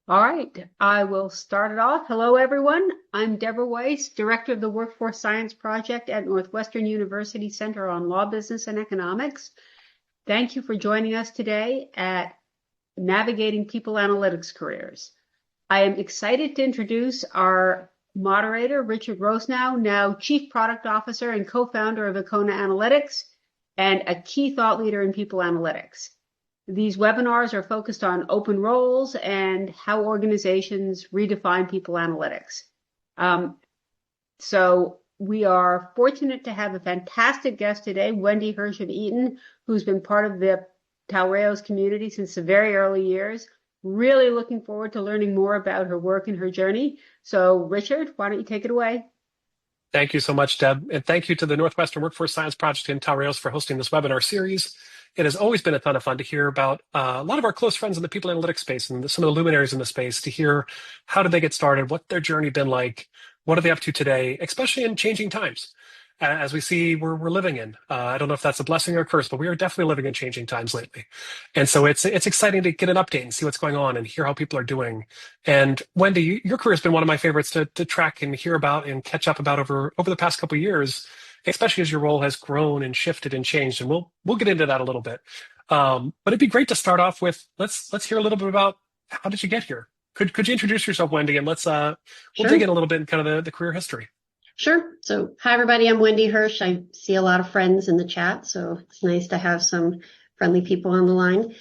All right, I will start it off. Hello, everyone. I'm Deborah Weiss, Director of the Workforce Science Project at Northwestern University Center on Law, Business, and Economics. Thank you for joining us today at Navigating People Analytics Careers. I am excited to introduce our moderator, Richard Rosnow, now Chief Product Officer and co-founder of Icona Analytics and a key thought leader in people analytics. These webinars are focused on open roles and how organizations redefine people analytics. So we are fortunate to have a fantastic guest today, Wendy Hirsch of Eaton, who's been part of the TALREOS community since the very early years. Really looking forward to learning more about her work and her journey. So Richard, why don't you take it away? Thank you so much, Deb. And thank you to the Northwestern Workforce Science Project and TALREOS for hosting this webinar series. It has always been a ton of fun to hear about a lot of our close friends in the people analytics space and some of the luminaries in the space, to hear how did they get started, what their journey been like, what are they up to today, especially in changing times, as we see we're living in. I don't know if that's a blessing or a curse, but we are definitely living in changing times lately. And so it's exciting to get an update and see what's going on and hear how people are doing. And Wendy, your career has been one of my favorites to track and hear about and catch up about over the past couple of years, especially as your role has grown and shifted and changed. And we'll get into that a little bit. But it'd be great to start off with let's hear a little bit about how did you get here? Could you introduce yourself, Wendy, and we'll Sure. dig in a little bit in kind of the career history. Sure. So, hi, everybody. I'm Wendy Hirsch. I see a lot of friends in the chat, so it's nice to have some friendly people on the line.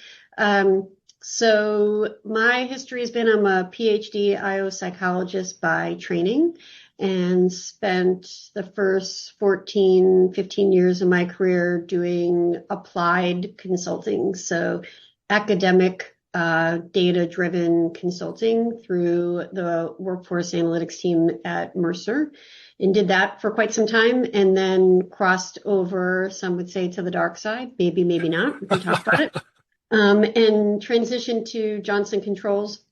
So my history has been, I'm a PhD IO psychologist by training and spent the first 14, 15 years of my career doing applied consulting. So academic, data-driven consulting through the workforce analytics team at Mercer, and did that for quite some time, and then crossed over, some would say, to the dark side, maybe not, we can talk about it, and transitioned to Johnson Controls.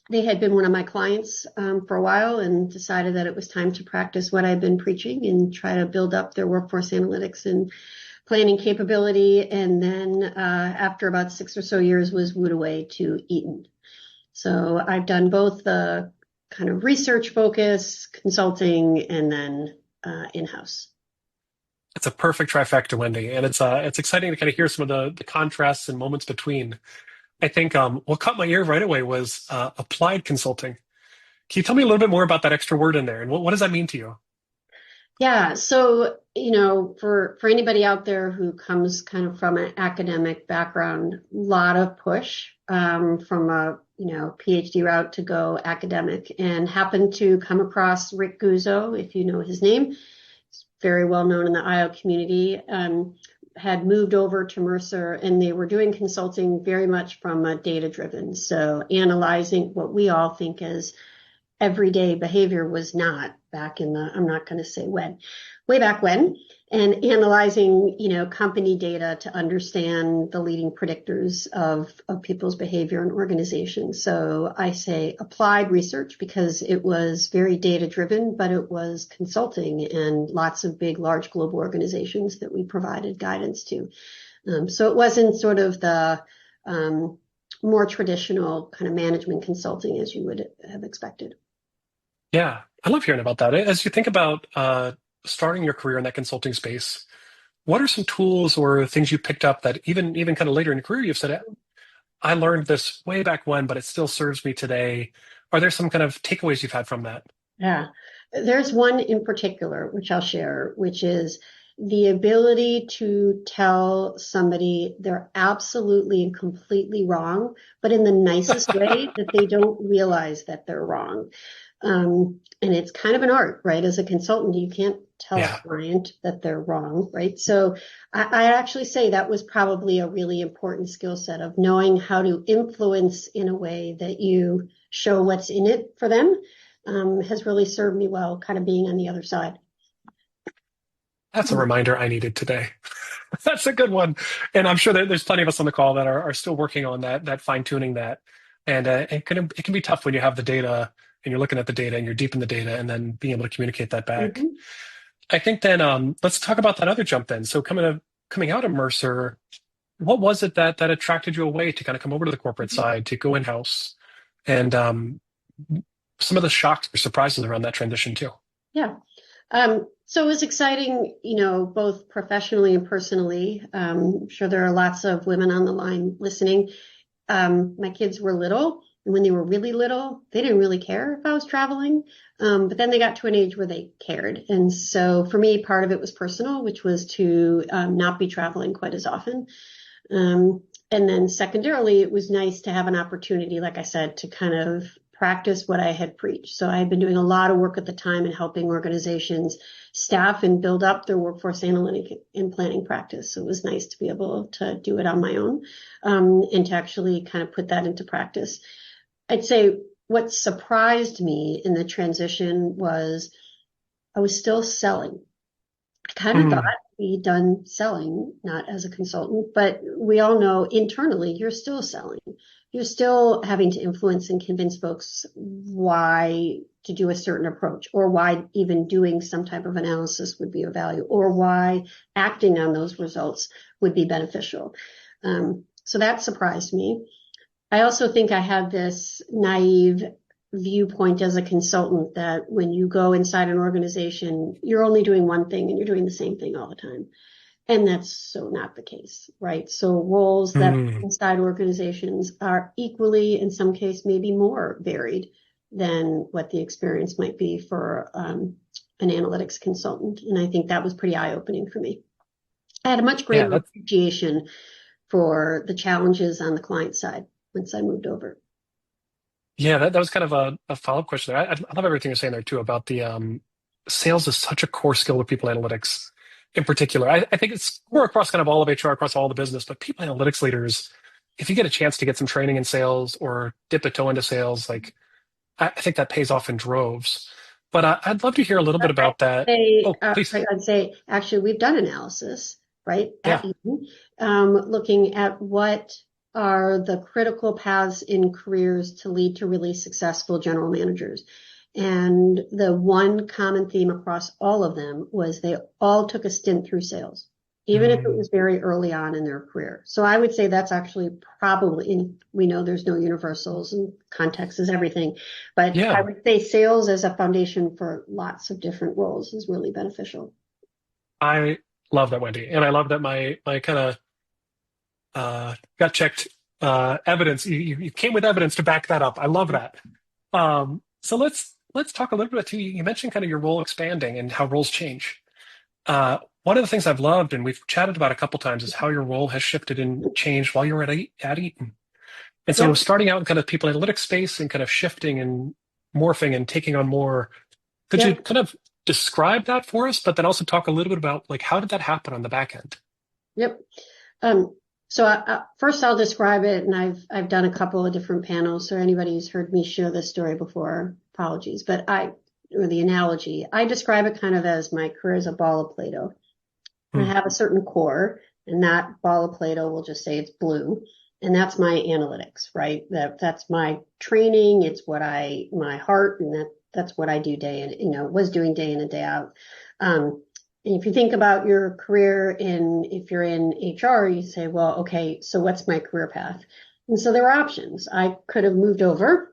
They had been one of my clients for a while, and decided that it was time to practice what I've been preaching and try to build up their workforce analytics and planning capability. And then after about 6 or so years, was wooed away to Eaton. So I've done both the kind of research focus, consulting, and then in-house. It's a perfect trifecta, Wendy, and it's exciting to kind of hear some of the contrasts and moments between. I think what caught my ear right away was applied consulting. Can you tell me a little bit more about that extra word in there, and what does that mean to you? Yeah, so for anybody out there who comes kind of from an academic background, a lot of push from a PhD route to go academic, and happened to come across Rick Guzzo, if you know his name. He's very well known in the IO community. Had moved over to Mercer, and they were doing consulting very much from a data-driven, so analyzing what we all think is everyday behavior was not back in the, I'm not going to say when, way back when, and analyzing, company data to understand the leading predictors of people's behavior in organizations. So I say applied research because it was very data driven, but it was consulting and lots of big, large global organizations that we provided guidance to. So it wasn't sort of the more traditional kind of management consulting as you would have expected. Yeah, I love hearing about that. As you think about starting your career in that consulting space, what are some tools or things you picked up that even kind of later in your career you've said, I learned this way back when, but it still serves me today? Are there some kind of takeaways you've had from that? Yeah, there's one in particular, which I'll share, which is the ability to tell somebody they're absolutely and completely wrong, but in the nicest way, that they don't realize that they're wrong. And it's kind of an art, right? As a consultant, you can't tell a client that they're wrong, right? So I actually say that was probably a really important skill set of knowing how to influence in a way that you show what's in it for them, has really served me well, kind of being on the other side. That's a reminder I needed today. That's a good one. And I'm sure that there's plenty of us on the call that are still working on that fine tuning that. And it can be tough when you have the data and you're looking at the data and you're deep in the data and then being able to communicate that back. Mm-hmm. I think then let's talk about that other jump then. So coming out of Mercer, what was it that attracted you away to kind of come over to the corporate side, to go in-house? and some of the shocks or surprises around that transition too. Yeah. So it was exciting, both professionally and personally. I'm sure there are lots of women on the line listening. My kids were little, and when they were really little, they didn't really care if I was traveling. But then they got to an age where they cared. And so for me, part of it was personal, which was to not be traveling quite as often. And then secondarily, it was nice to have an opportunity, like I said, to kind of practice what I had preached. So I had been doing a lot of work at the time in helping organizations staff and build up their workforce analytic and planning practice. So it was nice to be able to do it on my own, and to actually kind of put that into practice. I'd say what surprised me in the transition was I was still selling. I kind of thought we'd done selling, not as a consultant, but we all know internally you're still selling. You're still having to influence and convince folks why to do a certain approach, or why even doing some type of analysis would be of value, or why acting on those results would be beneficial. So that surprised me. I also think I had this naive viewpoint as a consultant that when you go inside an organization, you're only doing one thing and you're doing the same thing all the time. And that's so not the case, right? So roles that inside organizations are equally, in some case, maybe more varied than what the experience might be for an analytics consultant. And I think that was pretty eye-opening for me. I had a much greater appreciation for the challenges on the client side once I moved over. Yeah, that was kind of a follow-up question there. I love everything you're saying there too about the sales is such a core skill with people analytics in particular. I think it's more across kind of all of HR, across all the business, but people analytics leaders, if you get a chance to get some training in sales or dip a toe into sales, like I think that pays off in droves. But I'd love to hear a little bit about that. Please. I'd say, actually, we've done analysis, right, at Yeah. Eaton, looking at what are the critical paths in careers to lead to really successful general managers. And the one common theme across all of them was they all took a stint through sales, even if it was very early on in their career. So I would say that's actually probably, we know there's no universals and context is everything, but I would say sales as a foundation for lots of different roles is really beneficial. I love that, Wendy. And I love that my kind of gut checked evidence. You came with evidence to back that up. I love that. So let's talk a little bit too. You mentioned kind of your role expanding and how roles change. One of the things I've loved, and we've chatted about a couple times, is how your role has shifted and changed while you were at Eaton. And so starting out in kind of people analytics space and kind of shifting and morphing and taking on more, could you kind of describe that for us, but then also talk a little bit about like how did that happen on the back end? Yep. So first I'll describe it, and I've done a couple of different panels, so anybody who's heard me share this story before, apologies, but or the analogy, I describe it kind of as my career as a ball of Play-Doh. I have a certain core, and that ball of Play-Doh, we'll just say it's blue, and that's my analytics, right? That's my training. It's what my heart, and that's what I do was doing day in and day out. And if you think about your career if you're in HR, you say, well, okay, so what's my career path? And so there were options. I could have moved over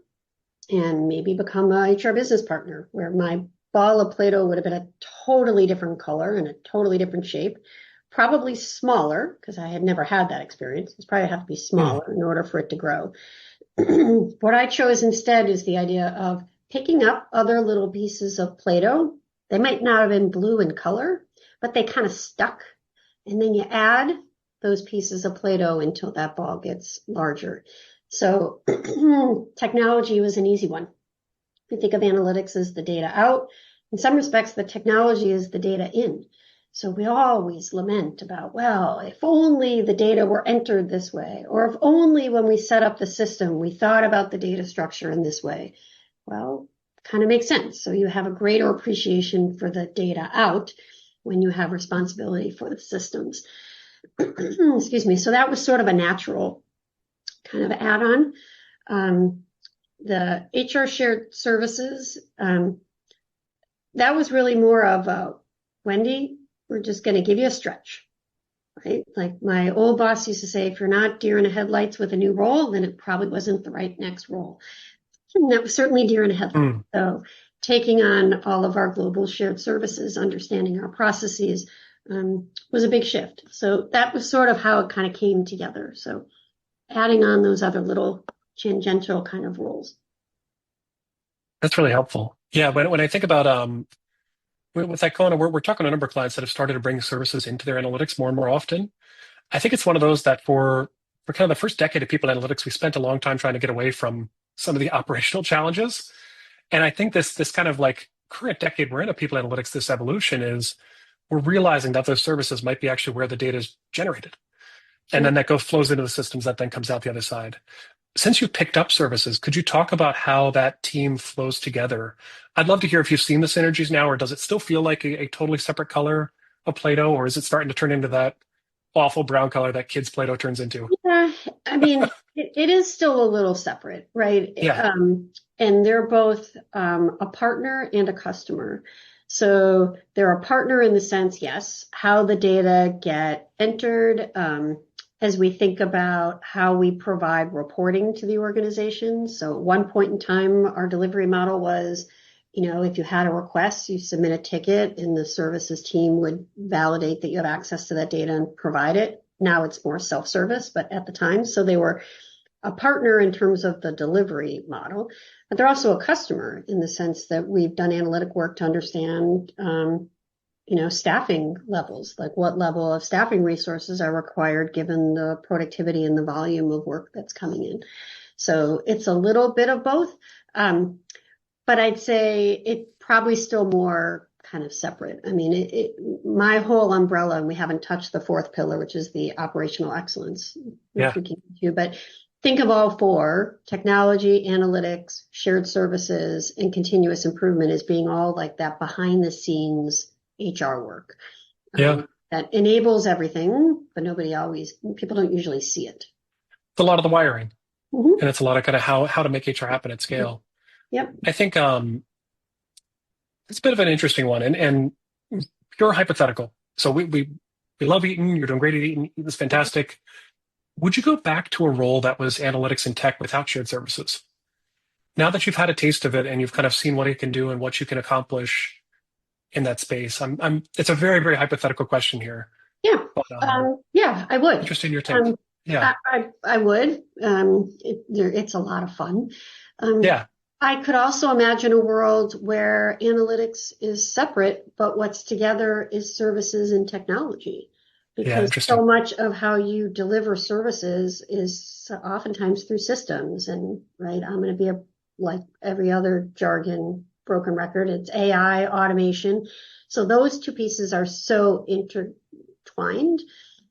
and maybe become a HR business partner, where my ball of Play-Doh would have been a totally different color and a totally different shape, probably smaller, because I had never had that experience. It's probably have to be smaller in order for it to grow. What I chose instead is the idea of picking up other little pieces of Play-Doh. They might not have been blue in color, but they kind of stuck. And then you add those pieces of Play-Doh until that ball gets larger. So technology was an easy one. We think of analytics as the data out. In some respects, the technology is the data in. So we always lament about, well, if only the data were entered this way, or if only when we set up the system, we thought about the data structure in this way. Well, kind of makes sense. So you have a greater appreciation for the data out when you have responsibility for the systems. Excuse me. So that was sort of a natural kind of add-on. The HR shared services, that was really more of Wendy, we're just going to give you a stretch, right? Like my old boss used to say, if you're not deer in the headlights with a new role, then it probably wasn't the right next role. And that was certainly deer in a headlight. Mm. So taking on all of our global shared services, understanding our processes, was a big shift. So that was sort of how it kind of came together. So adding on those other little tangential kind of roles. That's really helpful. Yeah, when I think about with Icona, we're talking to a number of clients that have started to bring services into their analytics more and more often. I think it's one of those that for kind of the first decade of people analytics, we spent a long time trying to get away from some of the operational challenges. And I think this kind of like current decade we're in of people analytics, this evolution is we're realizing that those services might be actually where the data is generated. And then that flows into the systems that then comes out the other side. Since you've picked up services, could you talk about how that team flows together? I'd love to hear if you've seen the synergies now, or does it still feel like a totally separate color of Play-Doh, or is it starting to turn into that awful brown color that kids' Play-Doh turns into? Yeah, I mean, it is still a little separate, right? Yeah. And they're both a partner and a customer. So they're a partner in the sense, yes, how the data get entered, as we think about how we provide reporting to the organization. So at one point in time, our delivery model was, if you had a request, you submit a ticket and the services team would validate that you have access to that data and provide it. Now it's more self-service, but at the time, so they were a partner in terms of the delivery model, but they're also a customer in the sense that we've done analytic work to understand, staffing levels, like what level of staffing resources are required given the productivity and the volume of work that's coming in. So it's a little bit of both. But I'd say it probably still more kind of separate. I mean, my whole umbrella, and we haven't touched the fourth pillar, which is the operational excellence, which we can do, but think of all four: technology, analytics, shared services, and continuous improvement as being all like that behind the scenes HR work. That enables everything, but people don't usually see it. It's a lot of the wiring. Mm-hmm. And it's a lot of kind of how to make HR happen at scale. Yep. I think it's a bit of an interesting one and pure hypothetical. So we love Eaton. You're doing great at Eaton. Eaton's fantastic. Would you go back to a role that was analytics and tech without shared services? Now that you've had a taste of it and you've kind of seen what it can do and what you can accomplish in that space, it's a very, very hypothetical question here. Yeah. But, yeah, I would. Interested in your take. Yeah. I would. It's a lot of fun. Yeah. I could also imagine a world where analytics is separate, but what's together is services and technology. Because so much of how you deliver services is oftentimes through systems. And right, I'm going to be like every other jargon broken record. It's AI, automation. So those two pieces are so intertwined.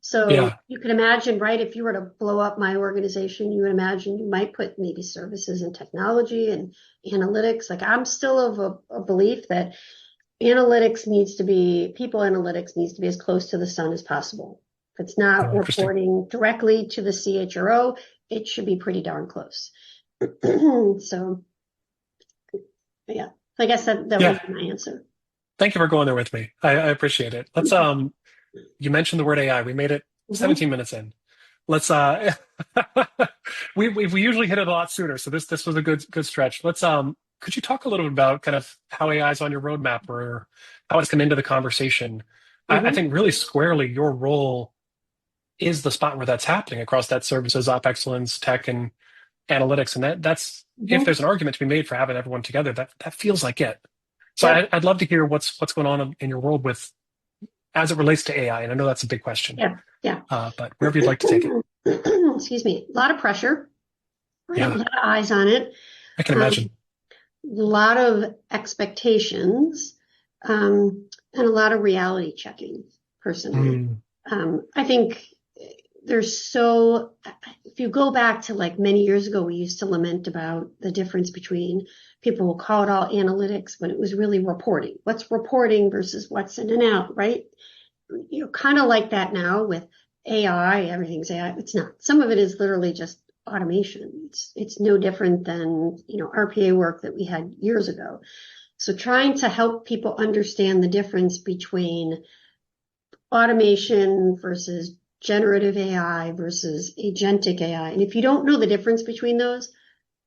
So you can imagine, right, if you were to blow up my organization, you would imagine you might put maybe services and technology and analytics. Like I'm still of a belief that people analytics needs to be as close to the sun as possible. If it's not reporting directly to the CHRO, it should be pretty darn close. So, yeah, I guess that would be my answer. Thank you for going there with me. I appreciate it. Let's you mentioned the word AI. We made it 17 minutes in. Let's we usually hit it a lot sooner, so this was a good stretch. Let's could you talk a little bit about kind of how AI is on your roadmap or how it's come into the conversation? I think really squarely your role is the spot where that's happening across that services, op excellence, tech, and analytics, and that's if there's an argument to be made for having everyone together, that feels like it. So I'd love to hear what's going on in your world with as it relates to AI, and I know that's a big question. Yeah. But wherever you'd like to take it. Excuse me. A lot of pressure. Yeah. A lot of eyes on it. I can imagine. A lot of expectations, and a lot of reality checking, personally. I think if you go back to like many years ago, we used to lament about the difference between people will call it all analytics when it was really reporting. What's reporting versus what's in and out, right? Kind of like that now with AI, everything's AI. It's not. Some of it is literally just automation. It's no different than, RPA work that we had years ago. So trying to help people understand the difference between automation versus generative AI versus agentic AI. And if you don't know the difference between those,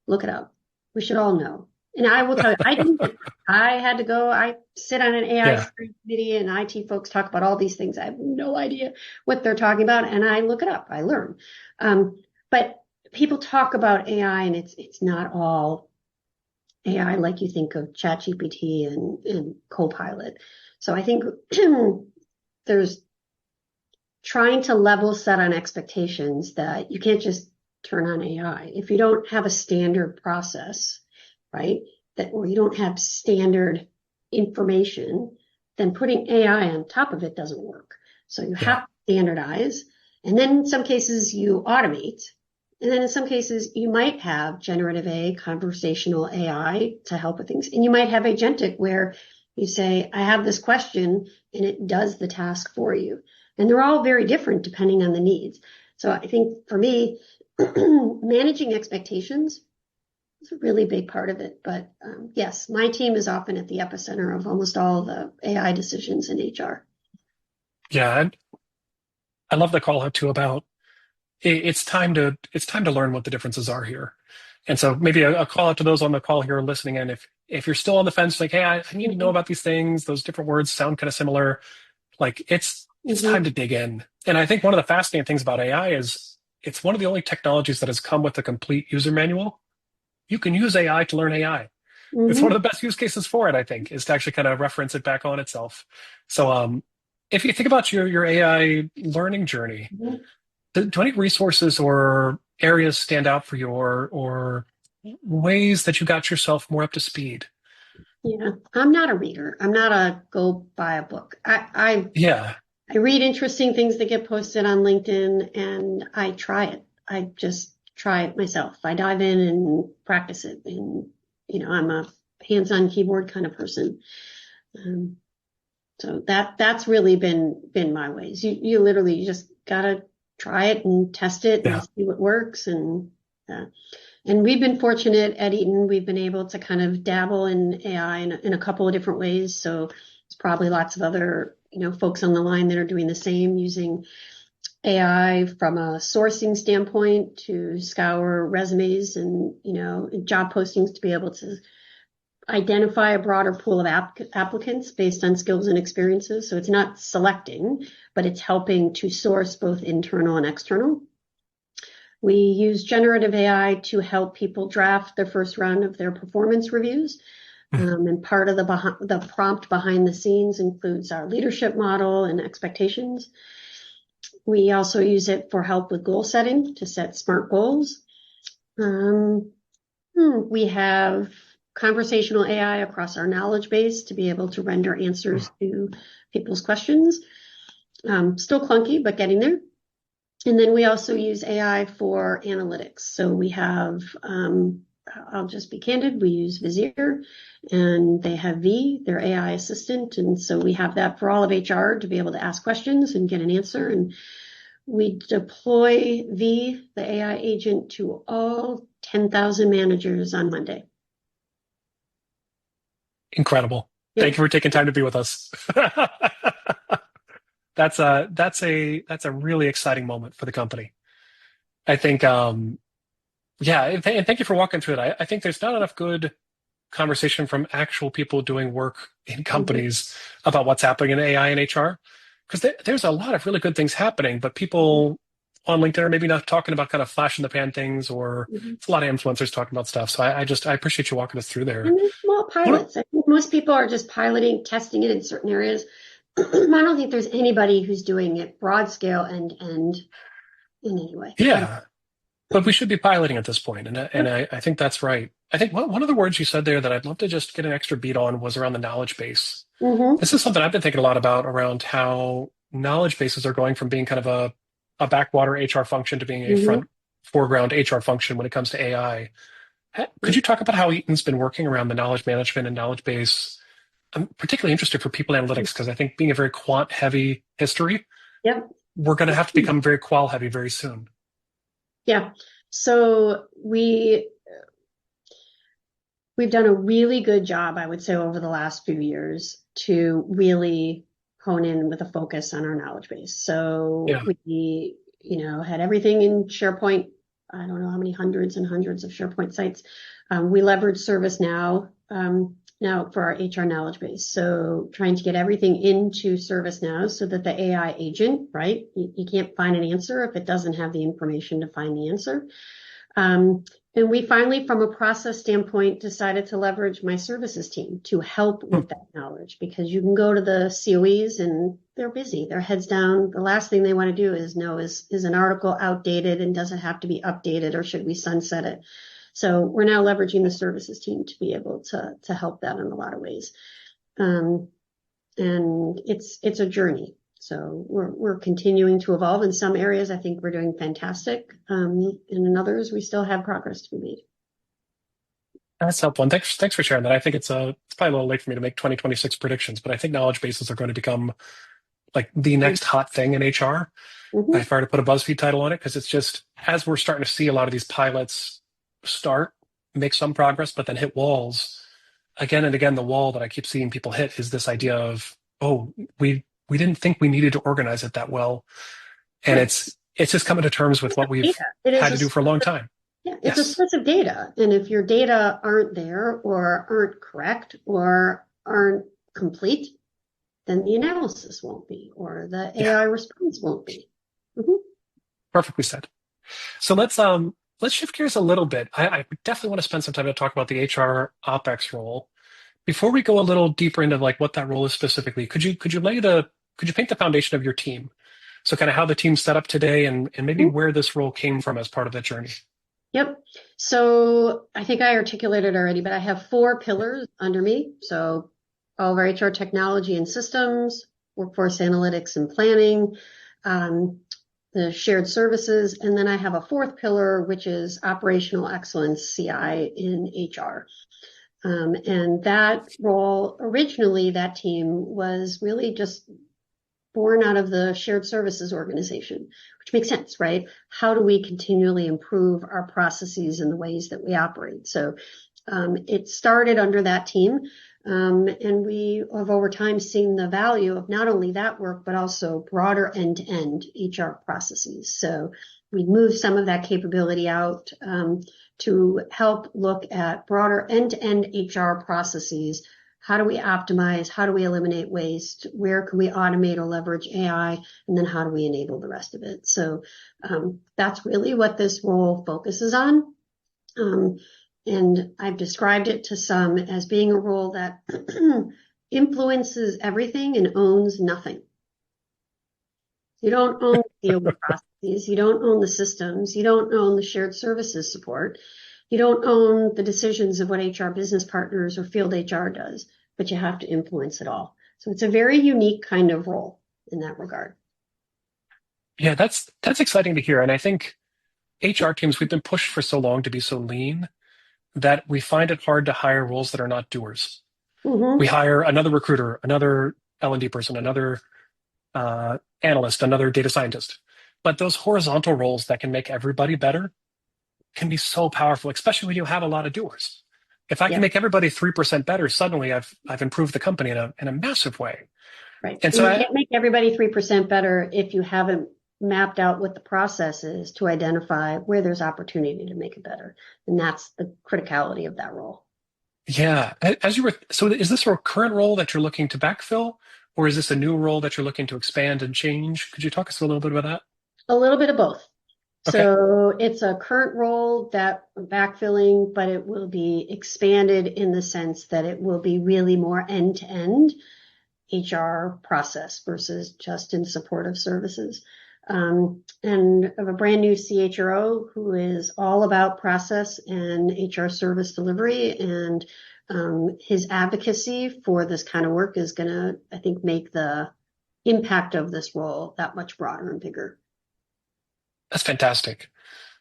look it up. We should all know. And I will tell you, I didn't. I had to go. I sit on an AI Yeah. steering committee, and IT folks talk about all these things. I have no idea what they're talking about, and I look it up. I learn. But people talk about AI, and it's not all AI like you think of ChatGPT and Copilot. So I think there's trying to level set on expectations that you can't just turn on AI. If you don't have a standard process, right, or you don't have standard information, then putting AI on top of it doesn't work. So you have to standardize. And then in some cases you automate. And then in some cases you might have generative AI, conversational AI to help with things. And you might have agentic where you say, I have this question and it does the task for you. And they're all very different depending on the needs. So I think for me, managing expectations is a really big part of it. But yes, my team is often at the epicenter of almost all the AI decisions in HR. Yeah. I love the call out too about it's time to learn what the differences are here. And so maybe a call out to those on the call here listening in. If you're still on the fence, like, hey, I need to know about these things. Those different words sound kind of similar. Like it's time to dig in. And I think one of the fascinating things about AI is it's one of the only technologies that has come with a complete user manual. You can use AI to learn AI. It's one of the best use cases for it, I think, is to actually kind of reference it back on itself. So if you think about your AI learning journey, do any resources or areas stand out for you or ways that you got yourself more up to speed? Yeah, I'm not a reader. I'm not a go buy a book. I read interesting things that get posted on LinkedIn and I try it. I just try it myself. I dive in and practice it. And, I'm a hands-on keyboard kind of person. So that's really been my ways. You literally just gotta try it and test it and see what works. And we've been fortunate at Eaton. We've been able to kind of dabble in AI in a couple of different ways. So there's probably lots of other, folks on the line that are doing the same, using AI from a sourcing standpoint to scour resumes and, job postings to be able to identify a broader pool of applicants based on skills and experiences. So it's not selecting, but it's helping to source both internal and external. We use generative AI to help people draft their first round of their performance reviews. And part of the prompt behind the scenes includes our leadership model and expectations. We also use it for help with goal setting to set SMART goals. We have conversational AI across our knowledge base to be able to render answers to people's questions. Still clunky, but getting there. And then we also use AI for analytics. So we have, I'll just be candid, we use Vizier and they have V, their AI assistant. And so we have that for all of HR to be able to ask questions and get an answer. And we deploy V, the AI agent, to all 10,000 managers on Monday. Incredible. Thank you for taking time to be with us. That's a really exciting moment for the company. I think, and thank you for walking through it. I think there's not enough good conversation from actual people doing work in companies about what's happening in AI and HR, because there's a lot of really good things happening, but people on LinkedIn are maybe not talking about kind of flash in the pan things, or it's a lot of influencers talking about stuff. So I appreciate you walking us through there. And there's small pilots. I think most people are just piloting, testing it in certain areas. I don't think there's anybody who's doing it broad scale and in any way. Yeah, but we should be piloting at this point, and I think that's right. I think one of the words you said there that I'd love to just get an extra beat on was around the knowledge base. This is something I've been thinking a lot about, around how knowledge bases are going from being kind of a backwater HR function to being a foreground HR function when it comes to AI. Could you talk about how Eaton's been working around the knowledge management and knowledge base? I'm particularly interested for people analytics, because I think being a very quant heavy history, we're going to have to become very qual heavy very soon. Yeah. So we've done a really good job, I would say, over the last few years to really hone in with a focus on our knowledge base. So we, had everything in SharePoint I don't know how many hundreds and hundreds of SharePoint sites. We leverage ServiceNow now for our HR knowledge base. So trying to get everything into ServiceNow so that the AI agent, right? You can't find an answer if it doesn't have the information to find the answer. And we finally, from a process standpoint, decided to leverage my services team to help with that knowledge, because you can go to the COEs and they're busy, their heads down. The last thing they want to do is know, is an article outdated and does it have to be updated, or should we sunset it? So we're now leveraging the services team to be able to help that in a lot of ways. And it's a journey. So we're continuing to evolve. In some areas, I think we're doing fantastic. And in others, we still have progress to be made. That's helpful. And thanks for sharing that. I think it's probably a little late for me to make 2026 predictions, but I think knowledge bases are going to become like the next hot thing in HR. Mm-hmm. If I were to put a BuzzFeed title on it, because it's just, as we're starting to see a lot of these pilots start, make some progress, but then hit walls again and again. The wall that I keep seeing people hit is this idea of, oh, we didn't think we needed to organize it that well. And it's just coming to terms with what we've had to do for a long time. Yeah, it's a source of data. And if your data aren't there or aren't correct or aren't complete, then the analysis won't be, or the AI response won't be. Mm-hmm. Perfectly said. So let's shift gears a little bit. I definitely want to spend some time to talk about the HR OpEx role. Before we go a little deeper into like what that role is specifically, could you paint the foundation of your team? So kind of how the team's set up today and maybe where this role came from as part of that journey. Yep. So I think I articulated already, but I have 4 pillars under me. So all of our HR technology and systems, workforce analytics and planning, the shared services, and then I have a 4th pillar, which is operational excellence, CI in HR. And that role, originally, that team was really just born out of the shared services organization, which makes sense, right? How do we continually improve our processes and the ways that we operate? So it started under that team. And we have over time seen the value of not only that work, but also broader end-to-end HR processes. So we moved some of that capability out to help look at broader end-to-end HR processes. How do we optimize? How do we eliminate waste? Where can we automate or leverage AI? And then how do we enable the rest of it? So that's really what this role focuses on. And I've described it to some as being a role that influences everything and owns nothing. You don't own the field processes. You don't own the systems. You don't own the shared services support. You don't own the decisions of what HR business partners or field HR does, but you have to influence it all. So it's a very unique kind of role in that regard. Yeah, that's exciting to hear. And I think HR teams, we've been pushed for so long to be so lean that we find it hard to hire roles that are not doers. Mm-hmm. We hire another recruiter, another L&D person, another analyst, another data scientist. But those horizontal roles that can make everybody better can be so powerful, especially when you have a lot of doers. If I can make everybody 3% better, suddenly I've improved the company in a massive way. Right. And so you can't make everybody 3% better if you haven't mapped out what the process is to identify where there's opportunity to make it better. And that's the criticality of that role. Yeah. So is this a current role that you're looking to backfill, or is this a new role that you're looking to expand and change? Could you talk us a little bit about that? A little bit of both. Okay. So it's a current role that we're backfilling, but it will be expanded in the sense that it will be really more end-to-end HR process versus just in support of services. And I have a brand new CHRO who is all about process and HR service delivery, and his advocacy for this kind of work is going to, I think, make the impact of this role that much broader and bigger. That's fantastic.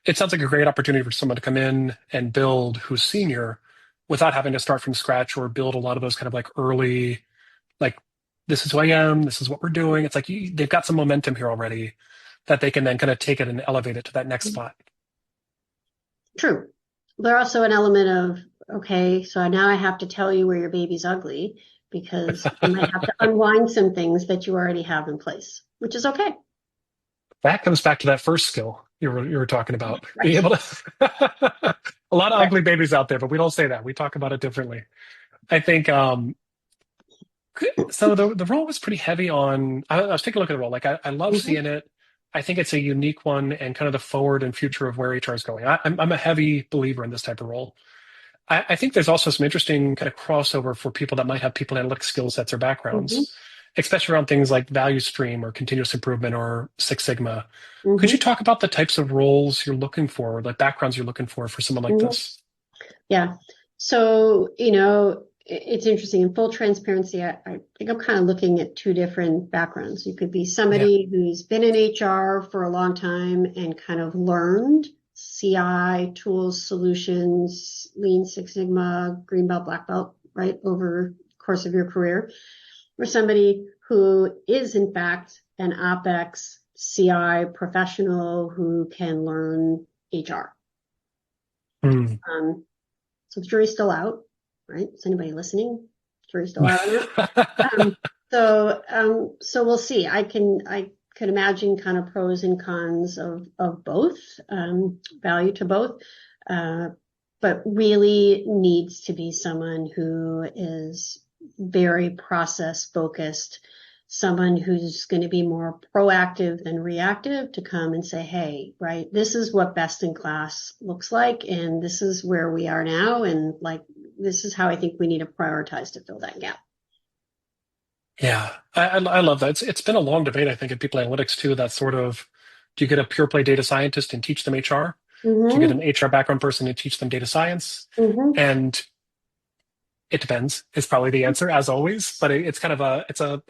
It sounds like a great opportunity for someone to come in and build who's senior without having to start from scratch or build a lot of those kind of like early, like, this is who I am, this is what we're doing. It's like they've got some momentum here already that they can then kind of take it and elevate it to that next spot. True. There's also an element of, okay, so now I have to tell you where your baby's ugly, because you might have to unwind some things that you already have in place, which is okay. That comes back to that first skill. you were talking about. Being Right. able to a lot of Right. ugly babies out there, but we don't say that. We talk about it differently. I think so the role was pretty heavy on I was taking a look at the role. Like I love Hmm. seeing it. I think it's a unique one and kind of the forward and future of where HR is going. I'm a heavy believer in this type of role. I think there's also some interesting kind of crossover for people that might have people analytics skill sets or Hmm. backgrounds, especially around things like value stream or continuous improvement or Six Sigma. Could you Hmm. talk about the types of roles you're looking for, like backgrounds you're looking for someone like Hmm. this? Yeah. So, it's interesting. In full transparency, I think I'm kind of looking at two different backgrounds. You could be Yeah. somebody who's been in HR for a long time and kind of learned CI, tools, solutions, Lean Six Sigma, Green Belt, Black Belt, right, over the course of your career, or somebody who is, in fact, an OpEx CI professional who can learn HR. Hmm. Um, So the jury's still out, right? Is anybody listening? Jury's still out on that. Um, so we'll see. I could imagine kind of pros and cons of both, value to both, uh, but really needs to be someone who is very process focused, someone who's going to be more proactive than reactive to come and say, hey, right, this is what best in class looks like, and this is where we are now, and like this is how I think we need to prioritize to fill that gap. Yeah, I love that. It's been a long debate, I think, in people analytics too. That sort of, do you get a pure play data scientist and teach them HR? Do you get Mm-hmm. an HR background person and teach them data science? Mm-hmm. And it depends is probably the answer, as always. But it's kind of a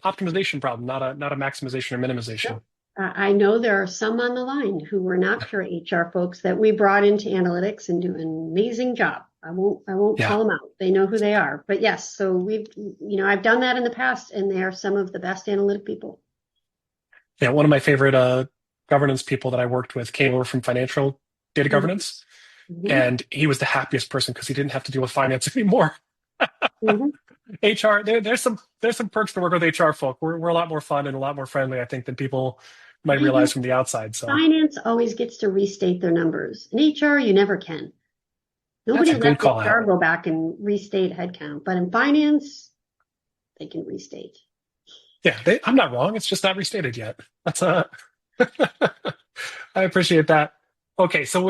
optimization problem, not a maximization or minimization. Yep. I know there are some on the line who were not pure HR folks that we brought into analytics and do an amazing job. I won't Yeah, call them out. They know who they are. But yes, so I've done that in the past, and they are some of the best analytic people. yeah. One of my favorite governance people that I worked with came over from financial data Mm-hmm. governance, and he was the happiest person because he didn't have to deal with finance anymore. Mm-hmm. HR, there's some perks to work with HR folk. We're a lot more fun and a lot more friendly, I think, than people might realize Finance, from the outside. So finance always gets to restate their numbers. In HR, you never can. that's Nobody a good lets call HR out. go back and restate headcount, but in finance, they can restate. Yeah, I'm not wrong. It's just not restated yet. That's I appreciate that. Okay, so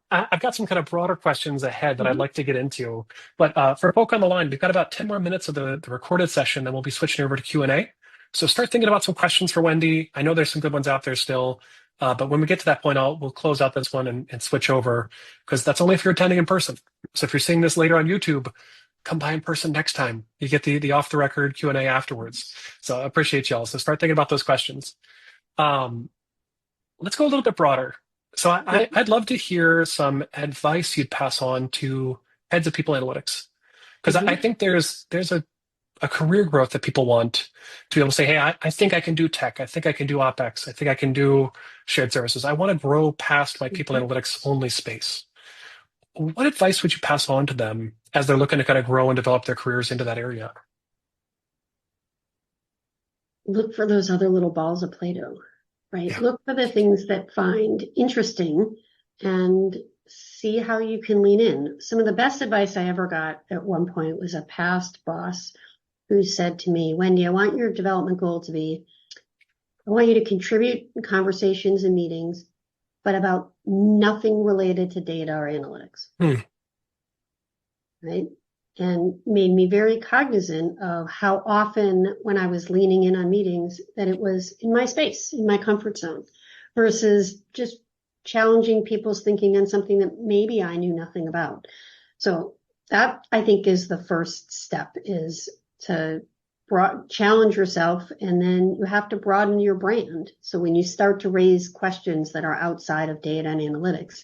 I've got some kind of broader questions ahead that I'd Mm-hmm. like to get into. But for folk on the line, we've got about 10 more minutes of the recorded session, then we'll be switching over to Q&A. So start thinking about some questions for Wendy. I know there's some good ones out there still. But when we get to that point, we'll close out this one and switch over because that's only if you're attending in person. So if you're seeing this later on YouTube, come by in person next time. You get the off the record Q&A afterwards. So I appreciate y'all. So start thinking about those questions. Um, let's go a little bit broader. So I'd love to hear some advice you'd pass on to heads of people analytics. Because I Mm-hmm. think there's a career growth that people want to be able to say, hey, I think I can do tech. I think I can do OpEx. I think I can do shared services. I want to grow past my people Mm-hmm. analytics only space. What advice would you pass on to them as they're looking to kind of grow and develop their careers into that area? Look for those other little balls of Play-Doh, right? Yeah. Look for the things that find interesting and see how you can lean in. Some of the best advice I ever got at one point was a past boss who said to me, Wendy, I want your development goal to be, I want you to contribute in conversations and meetings, but about nothing related to data or analytics, Hmm. right? And made me very cognizant of how often when I was leaning in on meetings that it was in my space, in my comfort zone, versus just challenging people's thinking on something that maybe I knew nothing about. So that I think is the first step, is to challenge yourself, and then you have to broaden your brand. So when you start to raise questions that are outside of data and analytics,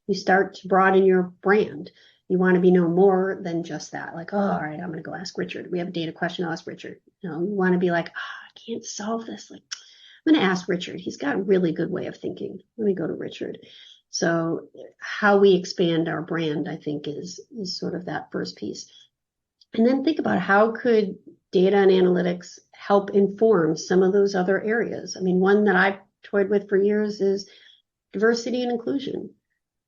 you start to broaden your brand. You want to be known more than just that. Like, oh, all right, I'm going to go ask Richard. We have a data question. I'll ask Richard. You want to be like, I can't solve this. Like, I'm going to ask Richard. He's got a really good way of thinking. Let me go to Richard. So how we expand our brand, I think, is sort of that first piece. And then think about how could data and analytics help inform some of those other areas. I mean, one that I've toyed with for years is diversity and inclusion.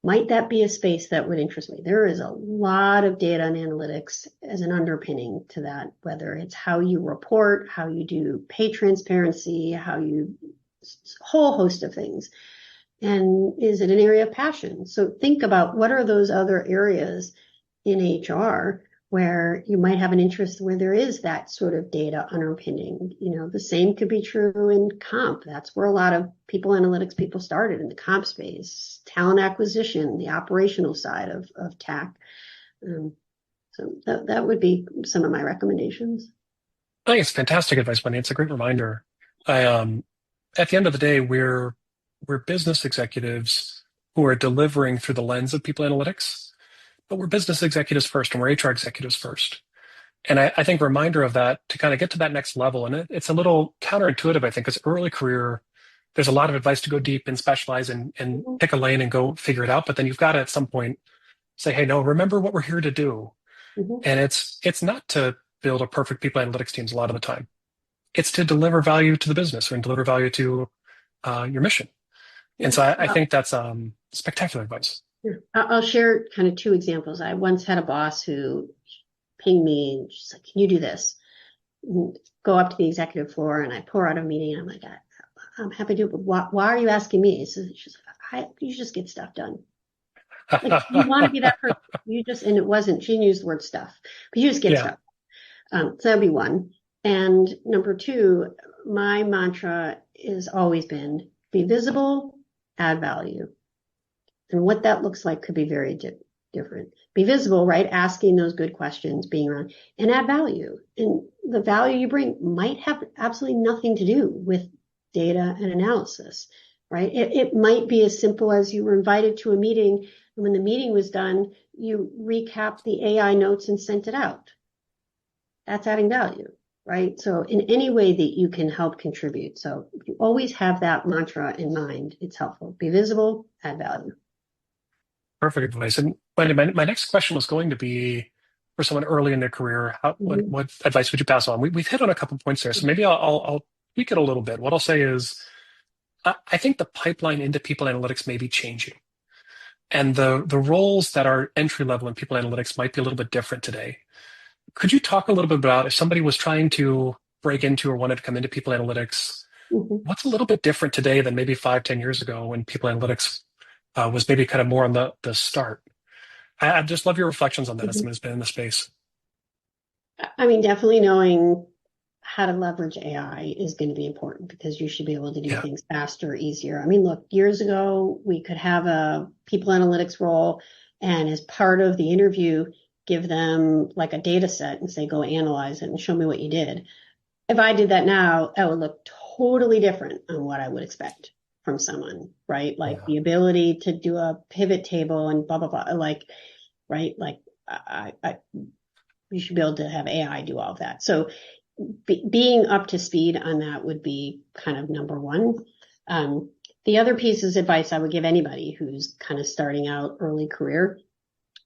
Might that be a space that would interest me? There is a lot of data and analytics as an underpinning to that, whether it's how you report, how you do pay transparency, how you, whole host of things. And is it an area of passion? So think about what are those other areas in HR where you might have an interest where there is that sort of data underpinning. The same could be true in comp. That's where a lot of people analytics people started, in the comp space, talent acquisition, the operational side of TAC. So that would be some of my recommendations. I think it's fantastic advice, Wendy. It's a great reminder. At the end of the day, we're business executives who are delivering through the lens of people analytics, but we're business executives first and we're HR executives first. And I think a reminder of that to kind of get to that next level. And it's a little counterintuitive, I think, because early career, there's a lot of advice to go deep and specialize and pick a lane and go figure it out. But then you've got to at some point say, hey, no, remember what we're here to do. And it's not to build a perfect people analytics teams a lot of the time. It's to deliver value to the business and deliver value to your mission. And so I think that's spectacular advice. I'll share kind of two examples. I once had a boss who pinged me and she's like, can you do this? Go up to the executive floor and I pour out a meeting. And I'm like, I'm happy to do it, but why are you asking me? So she's like, you just get stuff done. Like, you want to be that person. And it wasn't, she didn't use the word stuff, but you just get stuff. So that'd be one. And number two, my mantra has always been be visible, add value. And what that looks like could be very different. Be visible, right? Asking those good questions, being around, and add value. And the value you bring might have absolutely nothing to do with data and analysis, right? It might be as simple as you were invited to a meeting, and when the meeting was done, you recapped the AI notes and sent it out. That's adding value, right? So in any way that you can help contribute. So if you always have that mantra in mind, it's helpful. Be visible, add value. Perfect advice. And my next question was going to be for someone early in their career, what advice would you pass on? We've hit on a couple points there, so maybe I'll tweak it a little bit. What I'll say is, I think the pipeline into people analytics may be changing, and the roles that are entry level in people analytics might be a little bit different today. Could you talk a little bit about if somebody was trying to break into or wanted to come into people analytics, what's a little bit different today than maybe 5-10 years ago when people analytics was maybe kind of more on the start? I just love your reflections on that as someone who's been in the space. I mean, definitely knowing how to leverage AI is going to be important because you should be able to do things faster, easier. I mean, look, years ago, we could have a people analytics role and as part of the interview, give them like a data set and say, go analyze it and show me what you did. If I did that now, that would look totally different on what I would expect from someone, right? Like the ability to do a pivot table and blah, blah, blah, like, right? Like you should be able to have AI do all of that. So being up to speed on that would be kind of number one. The other piece is advice I would give anybody who's kind of starting out early career,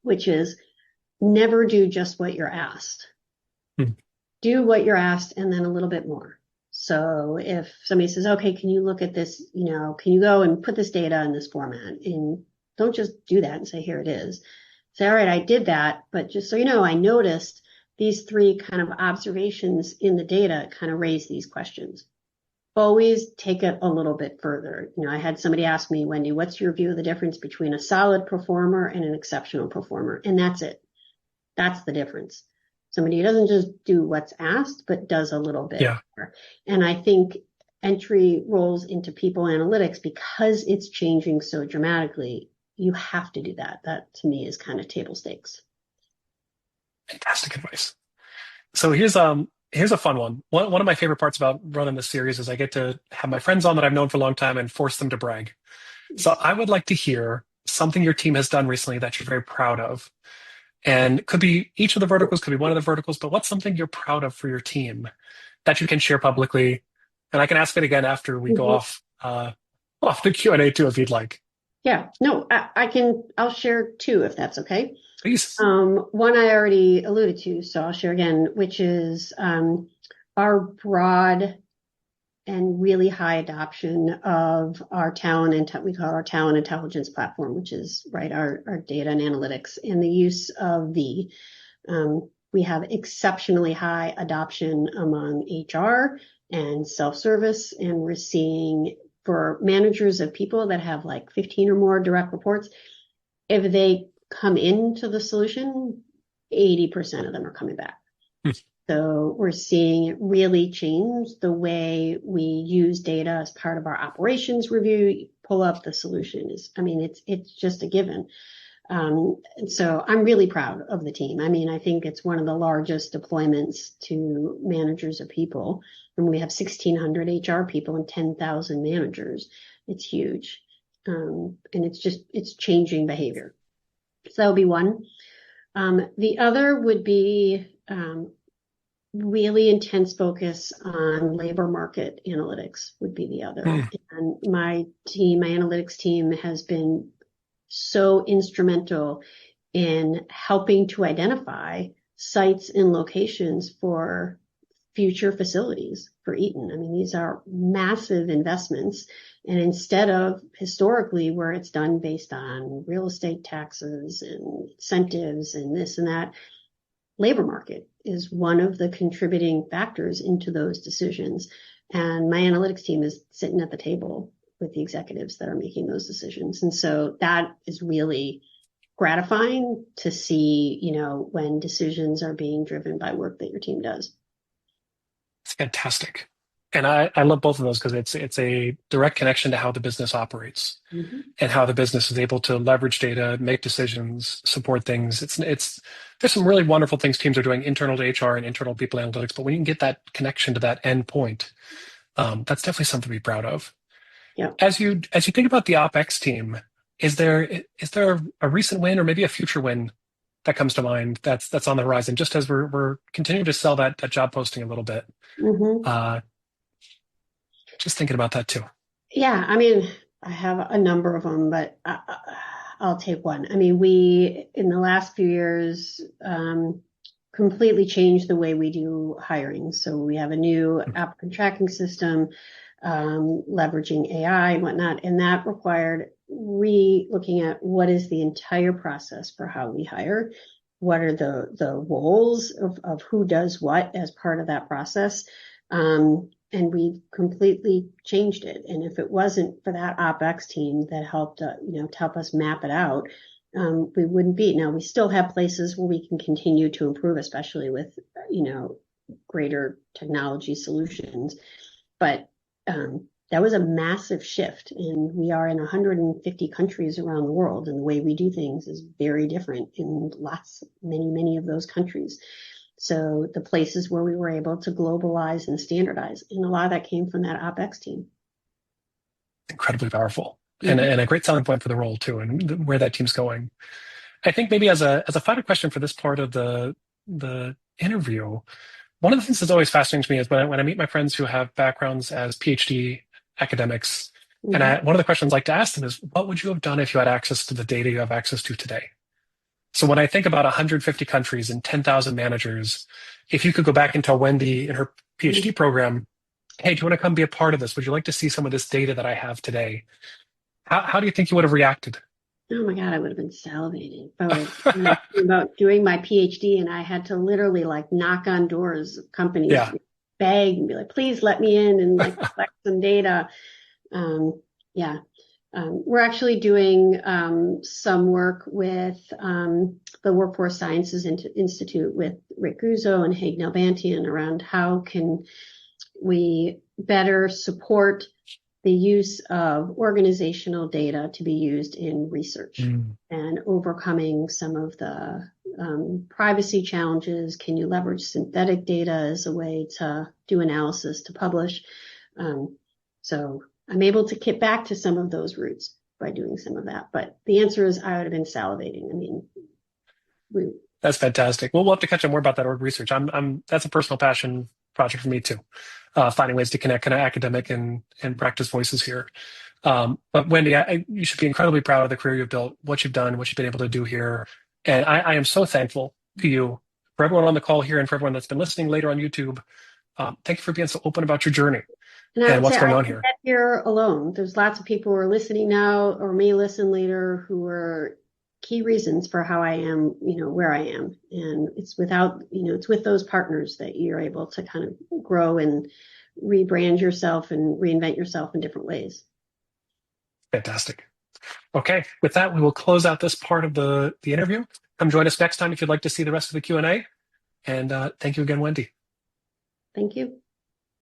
which is never do just what you're asked. Do what you're asked and then a little bit more. So if somebody says, okay, can you look at this, can you go and put this data in this format? And don't just do that and say, here it is. Say, all right, I did that, but just so you know, I noticed these three kind of observations in the data kind of raise these questions. Always take it a little bit further. I had somebody ask me, Wendy, what's your view of the difference between a solid performer and an exceptional performer? And that's it. That's the difference. Somebody who doesn't just do what's asked, but does a little bit more. And I think entry roles into people analytics, because it's changing so dramatically, you have to do that. That to me is kind of table stakes. Fantastic advice. So here's a fun one. One of my favorite parts about running this series is I get to have my friends on that I've known for a long time and force them to brag. So I would like to hear something your team has done recently that you're very proud of. And it could be each of the verticals, could be one of the verticals, but what's something you're proud of for your team that you can share publicly? And I can ask it again after we go off the Q&A too, if you'd like. Yeah, no, I'll share two if that's okay. Please. One I already alluded to, so I'll share again, which is our broad and really high adoption of our we call our talent intelligence platform, which is our data and analytics, and the use of we have exceptionally high adoption among HR and self-service, and we're seeing for managers of people that have like 15 or more direct reports, if they come into the solution, 80% of them are coming back. So we're seeing it really change the way we use data as part of our operations review. You pull up the solution it's just a given. And so I'm really proud of the team. I think it's one of the largest deployments to managers of people. And we have 1,600 HR people and 10,000 managers. It's huge. And it's changing behavior. So that would be one. The other would be really intense focus on labor market analytics would be the other. And my analytics team has been so instrumental in helping to identify sites and locations for future facilities for Eaton. These are massive investments. And instead of historically where it's done based on real estate taxes and incentives and this and that, labor market is one of the contributing factors into those decisions. And my analytics team is sitting at the table with the executives that are making those decisions. And so that is really gratifying to see, when decisions are being driven by work that your team does. It's fantastic. And I love both of those because it's a direct connection to how the business operates and how the business is able to leverage data, make decisions, support things. There's some really wonderful things teams are doing internal to HR and internal people analytics, but when you can get that connection to that end point, that's definitely something to be proud of. Yeah. As you think about the OpEx team, is there a recent win or maybe a future win that comes to mind that's on the horizon? Just as we're continuing to sell that job posting a little bit. Just thinking about that too. Yeah, I have a number of them, but I'll take one. We, in the last few years, completely changed the way we do hiring. So we have a new applicant tracking system, leveraging AI and whatnot, and that required looking at what is the entire process for how we hire, what are the roles of who does what as part of that process. And we completely changed it. And if it wasn't for that OpEx team that helped, to help us map it out, we wouldn't be. Now, we still have places where we can continue to improve, especially with, greater technology solutions. But that was a massive shift. And we are in 150 countries around the world. And the way we do things is very different in many of those countries. So the places where we were able to globalize and standardize, and a lot of that came from that OpEx team. Incredibly powerful and a great selling point for the role too, and where that team's going. I think maybe as a final question for this part of the interview, one of the things that's always fascinating to me is when I meet my friends who have backgrounds as PhD academics, and one of the questions I like to ask them is, what would you have done if you had access to the data you have access to today? So when I think about 150 countries and 10,000 managers, if you could go back and tell Wendy in her PhD program, hey, do you want to come be a part of this? Would you like to see some of this data that I have today? How do you think you would have reacted? Oh my God, I would have been salivating. About doing my PhD, and I had to literally knock on doors of companies, beg and be like, please let me in and collect some data. We're actually doing some work with the Workforce Sciences Institute with Rick Guzzo and Haig Nalbantian around how can we better support the use of organizational data to be used in research and overcoming some of the privacy challenges. Can you leverage synthetic data as a way to do analysis to publish? So I'm able to get back to some of those roots by doing some of that. But the answer is I would have been salivating. That's fantastic. We'll have to catch up more about that org research. That's a personal passion project for me too. Finding ways to connect kind of academic and practice voices here. But Wendy, you should be incredibly proud of the career you've built, what you've done, what you've been able to do here. And I am so thankful to you, for everyone on the call here and for everyone that's been listening later on YouTube. Thank you for being so open about your journey. And I and would what's say going I on didn't here. get here alone. There's lots of people who are listening now or may listen later who are key reasons for how I am, where I am. And it's it's with those partners that you're able to kind of grow and rebrand yourself and reinvent yourself in different ways. Fantastic. Okay, with that, we will close out this part of the interview. Come join us next time if you'd like to see the rest of the Q&A. And thank you again, Wendy. Thank you.